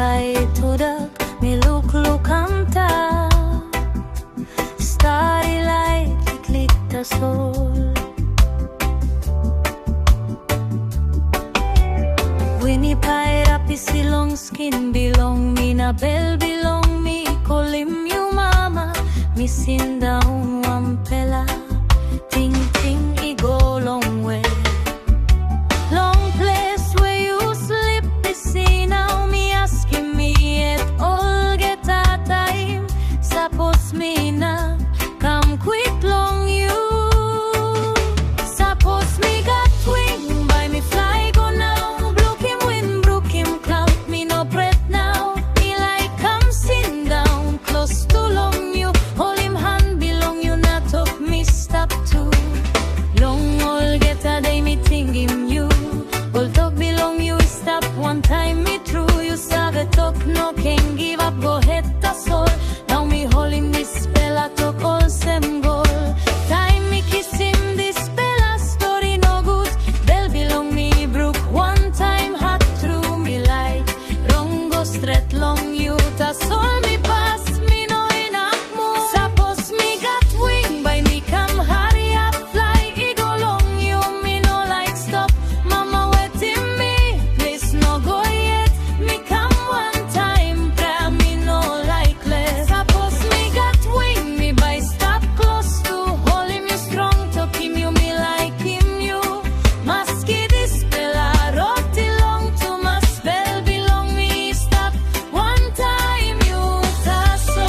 skai, tudak, mi lukluk antap, lait, liklik, Tasol. Winnie pairap isilong skin, bilong mi na bilong mi kolim yu mama, mi sindaun wanpela, tingting igo longwe. Long ples where you slip now mi askim mi et olgeta Taim. Sapos mi na come quick long you. Sapos me got wing by me fly go now. Brukim klaut me no pret now. Me like come sindaun klostu long you. Holim hand bilong you na talk me stap too. Long olgeta day me tingim you. Talk bilong you stop one time me through. You sabe talk no can give up go head Tasol. Now me Holim this spell talk all sem goal. Time me kiss him this spell story no good. Bell bilong me brook one time hot through me like wrong go straight long you Tasol me pass me no inap move. Sapos me got wing by me come hurry up fly ego long you me no like stop mama waiting me please no go yet me come one time pray me no like less. Sapos me got wing me by stap klostu Holim you strong to him you me like him you maski this spell roti long to my spell belong me stop one time you Tasol.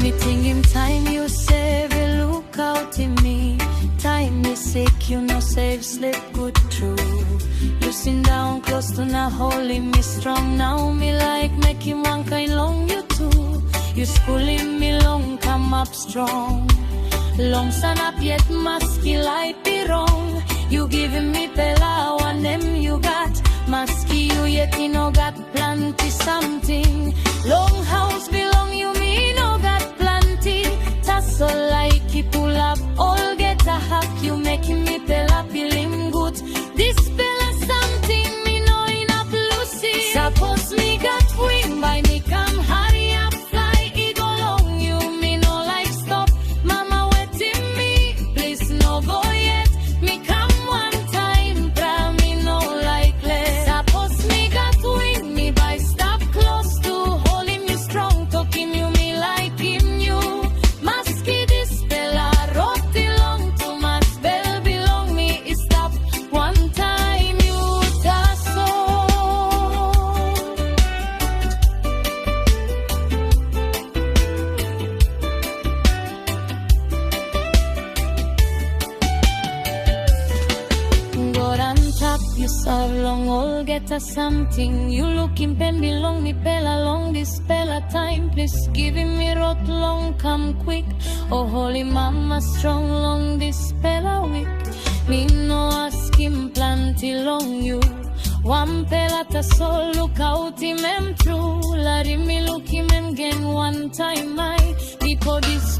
Me tingim time you save you look out in me. Time me sick you no save sleep good true. You sit down close to na Holim me strong now me like make him one kind long you too. You schooling me long come up strong. Long sun up yet maski light be wrong. You giving me pela one them you got. Maski you yet you no got plenty something. Long house belong you me no got plenty. Tasol like he pull up all get a hack. You making me pela feeling good. This pela something me no inap Lucy. Sapos me got wing by me come hurry up fly ego long you me no like stop mama waiting me please no go yet me come one time pray me no like less. Sapos me got wing me by stop close to Holim you strong talking you me like him you maski this spell roti long to my spell belong me stop one time you Tasol. God antap you serve long olgeta something. You looking pen belong me pela long this pela time. Please giving me rot long come quick. Oh holy mama strong long this pela week. Me no askim plenty long you. Wanpela Tasol look out him true. Let me look him again one time I. Before this